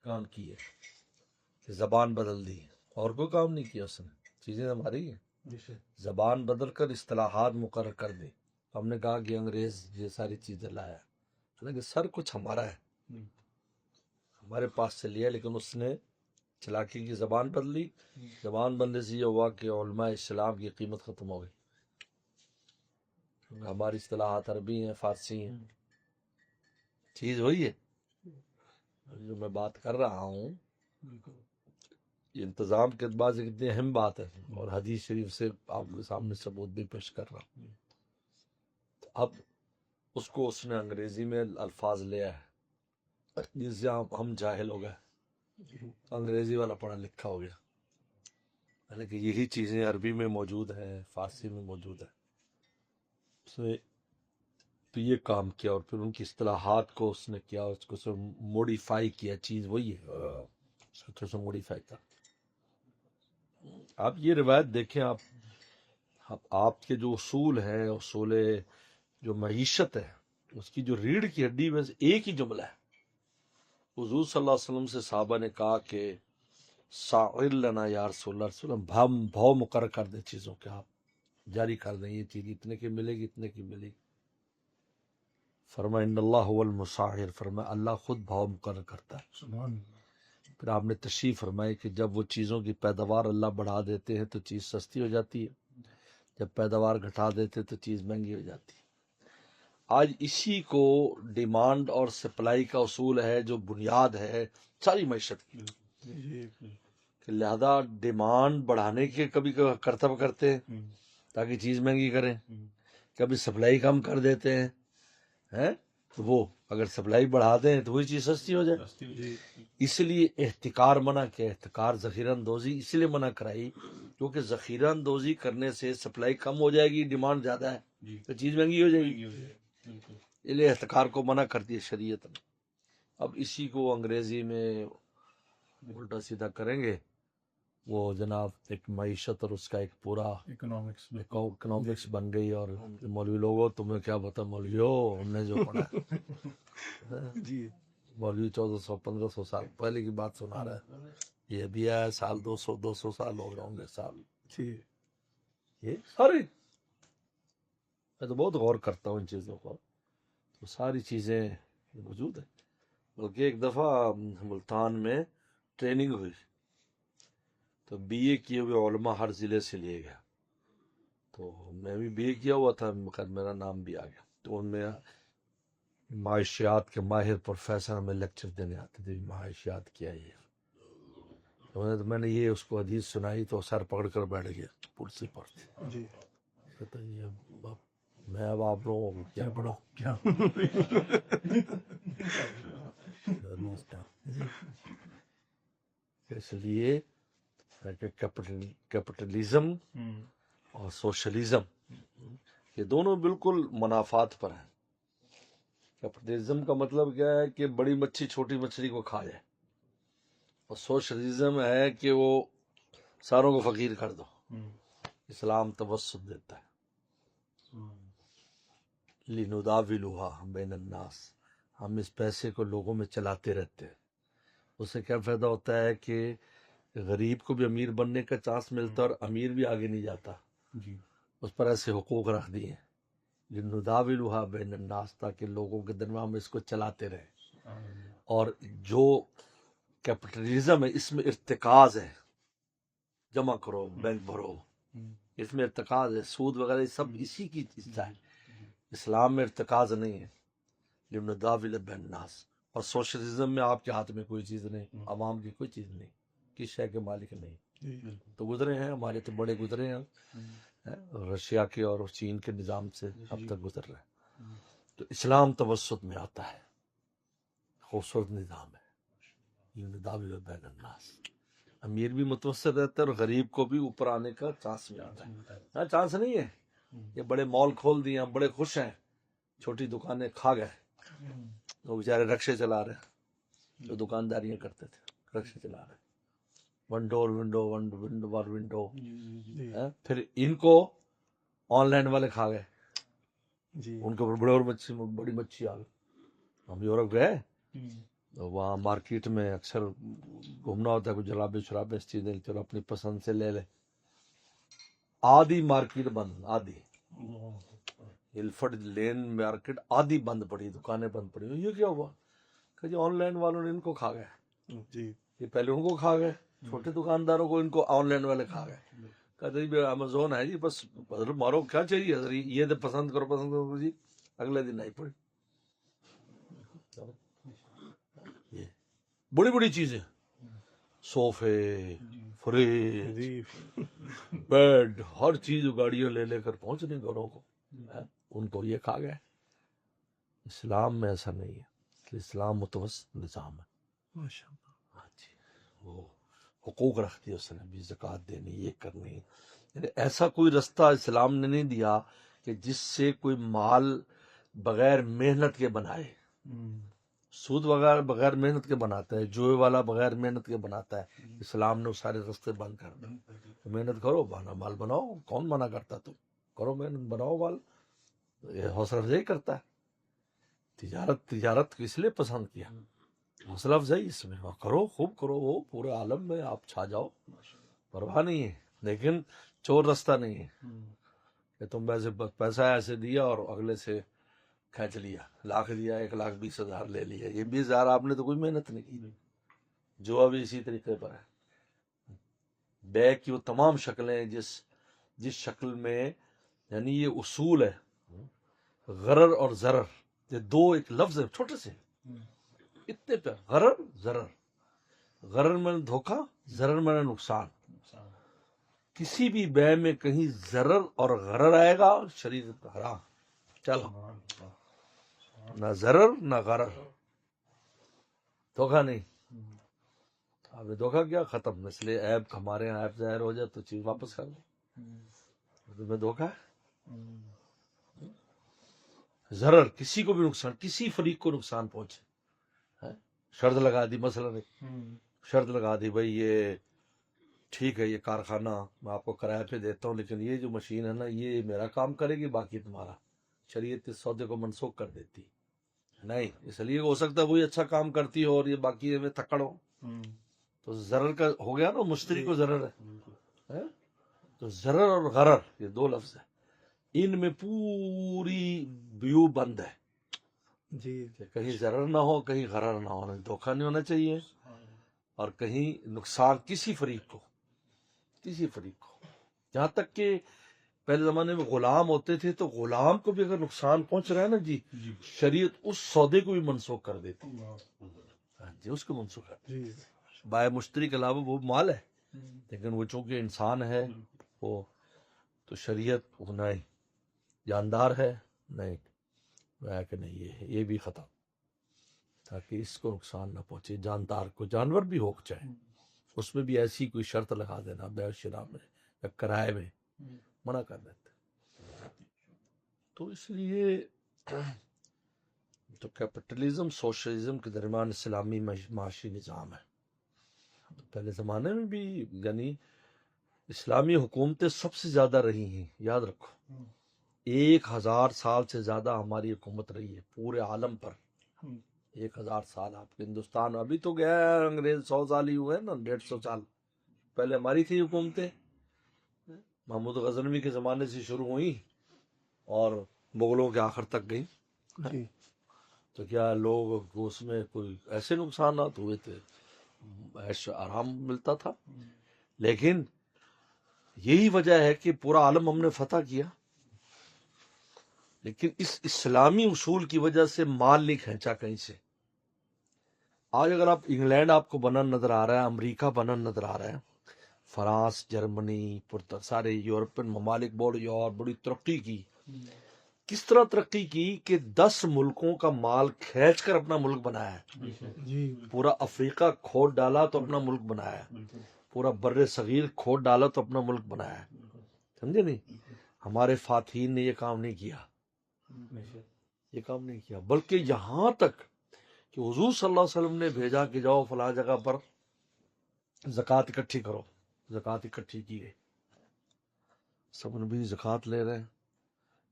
کام کی ہے کہ زبان بدل دی، اور کوئی کام نہیں کیا اس نے، چیزیں ہماری ہیں، زبان بدل کر اصطلاحات مقرر کر دی. ہم نے کہا کہ انگریز یہ ساری چیزیں لایا، حالانکہ سر کچھ ہمارا ہے، ہمارے پاس سے لیا، لیکن اس نے چلاکی کی زبان بدلی. زبان بدلنے سے یہ ہوا کہ علماء اسلام کی قیمت ختم ہو گئی. ہماری اصطلاحات عربی ہیں، فارسی ہیں، چیز وہی ہے. جو میں بات کر رہا ہوں یہ انتظام کے اعتبار سے کتنی اہم بات ہے، اور حدیث شریف سے آپ کے سامنے ثبوت بھی پیش کر رہا ہوں. اب اس کو اس نے انگریزی میں الفاظ لیا ہے جس سے ہم جاہل ہو گئے، انگریزی والا پڑھا لکھا ہو گیا، یعنی کہ یہی چیزیں عربی میں موجود ہیں، فارسی میں موجود ہیں. اس نے تو یہ کام کیا، اور پھر ان کی اصطلاحات کو اس نے کیا، اس کو موڈیفائی کیا، چیز وہی ہے، اس کو تھوڑا سا موڈیفائی کر. آپ یہ روایت دیکھیں، آپ کے جو اصول ہیں، اصول جو معیشت ہے، اس کی جو ریڑھ کی ہڈی میں سے ایک ہی جملہ ہے. حضور صلی اللہ علیہ وسلم سے صحابہ نے کہا کہ ساعر لنا یا رسول اللہ، رسول اللہ بھاؤ مقرر کر دیں چیزوں کے، آپ جاری کر دیں، یہ چیز اتنے کی ملے گی، اتنے کی ملے گی. فرمایا ان اللہ هو المساعر، فرمایا اللہ خود بھاؤ مقرر کرتا ہے. سبحان اللہ. پھر آپ نے تشریح فرمائی کہ جب وہ چیزوں کی پیداوار اللہ بڑھا دیتے ہیں تو چیز سستی ہو جاتی ہے، جب پیداوار گھٹا دیتے تو چیز مہنگی ہو جاتی ہے. آج اسی کو ڈیمانڈ اور سپلائی کا اصول ہے جو بنیاد ہے ساری معیشت کی، کہ لہذا ڈیمانڈ بڑھانے کے کبھی کرتب کرتے ہیں تاکہ چیز مہنگی کریں، کبھی سپلائی کم کر دیتے ہیں، تو وہ اگر سپلائی بڑھا دیں تو وہی چیز سستی ہو جائے. اس لیے احتکار منع کیا، احتکار ذخیرہ اندوزی اس لیے منع کرائی کیونکہ ذخیرہ اندوزی کرنے سے سپلائی کم ہو جائے گی، ڈیمانڈ زیادہ ہے تو چیز مہنگی ہو جائے گی. اس لیے احتکار کو منع کر دیا شریعت نے. اب اسی کو انگریزی میں الٹا سیدھا کریں گے، وہ جناب ایک معیشت اور اس کا ایک پورا اکنامکس بن گئی. اور مولوی لوگوں تمہیں کیا پتا، مولویوں ہم نے جو پڑھا جی مولوی 1400-1500 سال پہلے کی بات سنا رہا ہے، یہ بھی ہے سال 200 سال ہو گئے ہوں گے سال. یہ سارے میں تو بہت غور کرتا ہوں ان چیزوں کو، تو ساری چیزیں موجود ہیں. بلکہ ایک دفعہ ملتان میں ٹریننگ ہوئی تو بی اے کیے ہوئے علماء ہر ضلع سے لیے گیا، تو میں بھی بی اے کیا ہوا تھا، مگر میرا نام بھی آ گیا. تو ان میں معاشیات کے ماہر پروفیسر ہمیں لیکچر دینے آتے تھے، معاشیات کیا ہے. تو میں نے یہ اس کو حدیث سنائی تو سر پکڑ کر بیٹھ گیا کرسی پر. جی کہتا میں اب آپ لوگوں کو کیا پڑھاؤں کیا اس لیے کیپٹلزم اور سوشلزم یہ دونوں بالکل منافات پر ہیں. کیپٹلزم کا مطلب کیا ہے کہ بڑی مچھلی چھوٹی مچھلی کو کھا جائے، اور سوشلزم ہے کہ وہ ساروں کو فقیر کر دو. اسلام توسط دیتا ہے، لِنُدَاوِلُهَا بین الناس، ہم اس پیسے کو لوگوں میں چلاتے رہتے ہیں. اس سے کیا فائدہ ہوتا ہے کہ غریب کو بھی امیر بننے کا چانس ملتا ہے اور امیر بھی آگے نہیں جاتا. اس پر ایسے حقوق رکھ دیے ہیں لِنُدَاوِلُهَا بین الناس، تاکہ لوگوں کے درمیان میں اس کو چلاتے رہے. اور جو کیپٹلزم ہے اس میں ارتکاز ہے، جمع کرو بینک بھرو، اس میں ارتکاز ہے، سود وغیرہ سب اسی کی حصہ ہے. اسلام میں ارتکاز نہیں ہے، لِنُدَاوِلَ بین الناس. اور سوشلزم میں آپ کے ہاتھ میں کوئی چیز نہیں، عوام کی کوئی چیز نہیں، کس شے کے مالک نہیں. تو گزرے ہیں ہمارے تو بڑے گزرے ہیں، رشیا کے اور چین کے نظام سے اب تک گزر رہے ہیں. تو اسلام توسط میں آتا ہے، خوبصورت نظام ہے، لِنُدَاوِلَ بین الناس. امیر بھی متوسط رہتا ہے اور غریب کو بھی اوپر آنے کا چانس میں آتا ہے. چانس نہیں ہے، یہ بڑے مال کھول دیے ہیں، بڑے خوش ہیں، چھوٹی دکانیں کھا گئے. وہ بیچارے رکشے چلا رہے ہیں، جو دکانداریاں کرتے تھے رکشے چلا رہے ہیں، ون ڈور ونڈو. پھر ان کو آن لائن والے کھا گئے، ان کے اوپر بڑی مچھی آ گئی. ہم یورپ گئے، وہاں مارکیٹ میں اکثر گھومنا ہوتا ہے، کوئی جرابے شرابے اس چیزیں چلو اپنی پسند سے لے لے، آدھی مارکیٹ بند، آدھی ہلفرڈ لین مارکیٹ آدھی بند پڑی، دکانیں بند پڑی. یہ کیا ہوا کہ جی آن لائن والوں نے ان کو کھا گئے جی، یہ پہلے ان کو کھا گئے، چھوٹے دکانداروں کو ان کو آن لائن والے کھا گئے. کہتے جی امیزون ہے جی، بس حضرت مارو کیا چاہیے حضرت، یہ تو پسند کرو جی، اگلے دن آئی پڑی. یہ بڑی بڑی چیزیں، صوفے، فریج، بیڈ، ہر چیز گاڑیوں لے لے کر پہنچ رہے گھروں کو، ان کو یہ کھا گئے. اسلام میں ایسا نہیں ہے، اسلام متوسط نظام ہے. ہاں جی، وہ حقوق رکھتی ہے، اس نے بھی زکوٰۃ دینی، یہ کرنی، یعنی ایسا کوئی رستہ اسلام نے نہیں دیا کہ جس سے کوئی مال بغیر محنت کے بنائے. سود وغیرہ بغیر محنت کے بناتا ہے، جوئے والا بغیر محنت کے بناتا ہے. اسلام نے سارے رستے بند کر دیے. محنت کرو، مال بناؤ، کون منع کرتا؟ تم کرو محنت، بناؤ مال. یہ حوصلہ افزائی کرتا ہے. تجارت کس لیے پسند کیا؟ حوصلہ افزائی اس میں کرو، خوب کرو، وہ پورے عالم میں آپ چھا جاؤ، پرواہ نہیں ہے. لیکن چور رستہ نہیں ہے کہ تم ویسے پیسہ ایسے دیا اور اگلے سے کھینچ لیا، لاکھ دیا، 1,20,000 لے لیا. یہ 20,000 آپ نے تو کوئی محنت نہیں کی. جو ابھی اسی طریقے پر ہے. بے کی وہ تمام شکلیں جس شکل میں، یعنی یہ اصول ہے، غرر اور ضرر، یہ دو ایک لفظ ہے چھوٹے سے اتنے پہ، غرر ضرر. غرر میں دھوکہ، ضرر میں نقصان. کسی بھی بے میں کہیں ضرر اور غرر آئے گا، شریعت حرام. چلو، نہ ضرر نہ غرر، دھوکہ نہیں. آپ نے دھوکہ کیا، ختم. اس لیے عیب ہمارے یہاں عیب ظاہر ہو جائے تو چیز واپس کر لو. تمہیں دھوکہ ہے. ضرر کسی کو بھی نقصان، کسی فریق کو نقصان پہنچے. شرط لگا دی، مثلا شرط لگا دی، بھائی یہ ٹھیک ہے، یہ کارخانہ میں آپ کو کرایہ پہ دیتا ہوں، لیکن یہ جو مشین ہے نا، یہ میرا کام کرے گی، باقی تمہارا. شریعت اس سودے کو منسوخ کر دیتی نہیں. اس لیے ہو سکتا ہے وہی اچھا کام کرتی ہو اور یہ باقی میں تکڑ ہو، تو ضرر کا ہو گیا نا، مشتری کو ضرر ہے. تو ضرر اور غرر یہ دو لفظ ہیں، ان میں پوری بیو بند ہے جی، کہ کہیں ضرر نہ ہو، کہیں غرر نہ ہو، دھوکہ نہیں ہونا چاہیے، اور کہیں نقصان کسی فریق کو. جہاں تک کہ پہلے زمانے میں غلام ہوتے تھے تو غلام کو بھی اگر نقصان پہنچ رہا ہے نا جی، شریعت اس سودے کو بھی منسوخ کر دیتی. ہاں جی، اس کو منسوخ کر دیتی. بائے مشتری کے علاوہ وہ مال ہے، لیکن وہ چونکہ انسان ہے، وہ تو شریعت نہیں، جاندار ہے نہیں، کہ نہیں، یہ بھی ختم، تاکہ اس کو نقصان نہ پہنچے. جاندار کو، جانور بھی ہو چاہے، اس میں بھی ایسی کوئی شرط لگا دینا بیع و شراء میں یا کرائے میں، منع کر دیتے. تو اس لیے تو کیپٹلزم سوشلزم کے درمیان اسلامی معاشی نظام ہے. پہلے زمانے میں بھی یعنی اسلامی حکومتیں سب سے زیادہ رہی ہیں، یاد رکھو. 1,000 سال سے زیادہ ہماری حکومت رہی ہے پورے عالم پر. 1,000 سال. آپ کے ہندوستان ابھی تو گیا ہے، انگریز 100 سال ہی ہوئے نا، 150 سال پہلے ہماری تھی حکومتیں. محمود غزنوی کے زمانے سے شروع ہوئی اور مغلوں کے آخر تک گئی. تو کیا لوگ اس میں کوئی ایسے نقصانات ہوئے تھے؟ عیش آرام ملتا تھا. لیکن یہی وجہ ہے کہ پورا عالم ہم نے فتح کیا، لیکن اس اسلامی اصول کی وجہ سے مال نہیں کھینچا کہیں سے. آج اگر آپ انگلینڈ آپ کو بنا نظر آ رہا ہے، امریکہ بنا نظر آ رہا ہے، فرانس، جرمنی، سارے یورپین ممالک بڑی ترقی کی. کس طرح ترقی کی کہ 10 ملکوں کا مال کھینچ کر اپنا ملک بنایا ہے. پورا افریقہ کھود ڈالا تو اپنا ملک بنایا ہے، پورا بر صغیر کھود ڈالا تو اپنا ملک بنایا ہے. سمجھے نہیں؟ ہمارے فاتحین نے یہ کام نہیں کیا، بلکہ یہاں تک کہ حضور صلی اللہ علیہ وسلم نے بھیجا کہ جاؤ فلاں جگہ پر زکوٰۃ اکٹھی کرو. زکوٰۃ اکٹھی کی گئی، سب نبی زکوٰۃ لے رہے ہیں.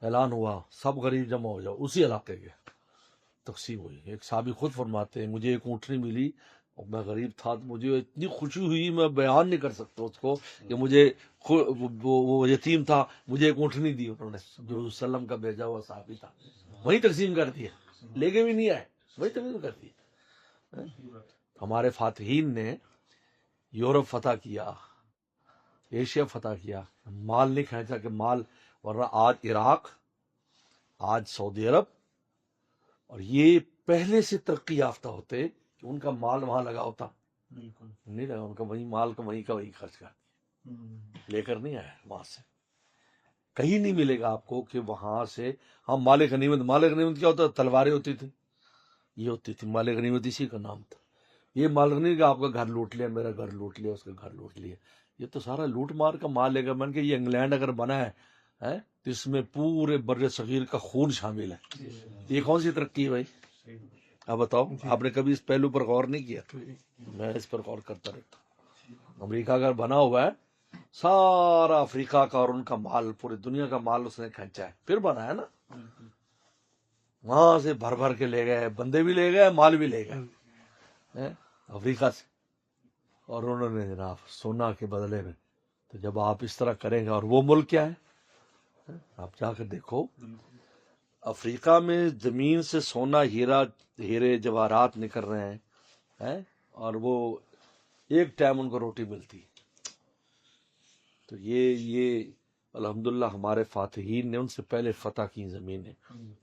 اعلان ہوا سب غریب جمع ہو جاؤ اسی علاقے کے. تقسیم ہوئی. ایک صحابی خود فرماتے ہیں مجھے ایک اونٹنی ملی اور میں غریب تھا تو مجھے اتنی خوشی ہوئی میں بیان نہیں کر سکتا اس کو کہ مجھے وہ یتیم تھا مجھے ایک اونٹنی دی انہوں نے جو وسلم کا بھیجا ہوا صحابی تھا, وہی تقسیم کر دیا, لے کے بھی نہیں آئے, وہی تقسیم کر دی. ہمارے فاتحین نے یورپ فتح کیا, ایشیا فتح کیا, مال نہیں کھینچا کہ مال, ورنہ آج عراق, آج سعودی عرب, اور یہ پہلے سے ترقی یافتہ ہوتے کہ ان کا مال وہاں لگا ہوتا, نہیں لگا, ان کا وہی مال کا وہیں خرچ کر دیا, لے کر نہیں آیا وہاں سے. کہیں نہیں ملے گا آپ کو کہ وہاں سے. ہاں مال غنیمت, مال غنیمت کیا ہوتا, تلواریں ہوتی تھی, یہ ہوتی تھی مال غنیمت, اسی کا نام تھا. یہ مال غنیمت کہ آپ کا گھر لوٹ لیا, میرا گھر لوٹ لیا, اس کا گھر لوٹ لیا, یہ تو سارا لوٹ مار کا مال لے کر. من کے یہ انگلینڈ اگر بنا ہے تو اس میں پورے بر صغیر کا خون شامل ہے. یہ کون سی ترقی ہے بھائی, آپ بتاؤ, آپ نے کبھی اس پہلو پر غور نہیں کیا؟ میں اس پر غور کرتا رہتا ہوں. امریکہ اگر بنا ہوا ہے, سارا افریقہ کا اور ان کا مال, پوری دنیا کا مال اس نے کھینچا ہے, پھر بنا ہے نا. وہاں سے بھر بھر کے لے گئے, بندے بھی لے گئے, مال بھی لے گئے افریقہ سے, اور انہوں نے جناب سونا کے بدلے میں. تو جب آپ اس طرح کریں گے, اور وہ ملک کیا ہے, آپ جا کر دیکھو, افریقہ میں زمین سے سونا, ہیرے جواہرات نکل رہے ہیں, اور وہ ایک ٹائم ان کو روٹی ملتی. تو یہ الحمدللہ ہمارے فاتحین نے ان سے پہلے فتح کی زمینیں,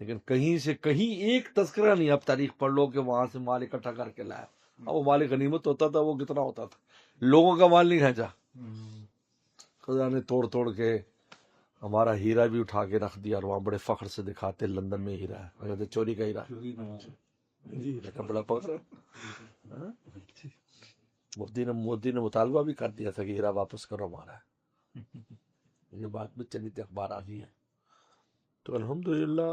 لیکن کہیں سے کہیں ایک تذکرہ نہیں. اب تاریخ پڑھ لو کہ وہاں سے مال اکٹھا کر کے لایا. اب وہ مال غنیمت ہوتا تھا, وہ کتنا ہوتا تھا, لوگوں کا مال نہیں کھینچا. خدا نے توڑ توڑ کے ہمارا ہیرا بھی اٹھا کے رکھ دیا, اور وہاں بڑے فخر سے دکھاتے لندن میں ہیرا ہے, اگر چوری کا ہیرا ہے, بڑا فخر ہے. مودی نے مطالبہ بھی کر دیا تھا کہ ہیرا واپس کرو ہمارا. یہ بات میں چلی تھی, اخبار آ گئی ہے. تو الحمدللہ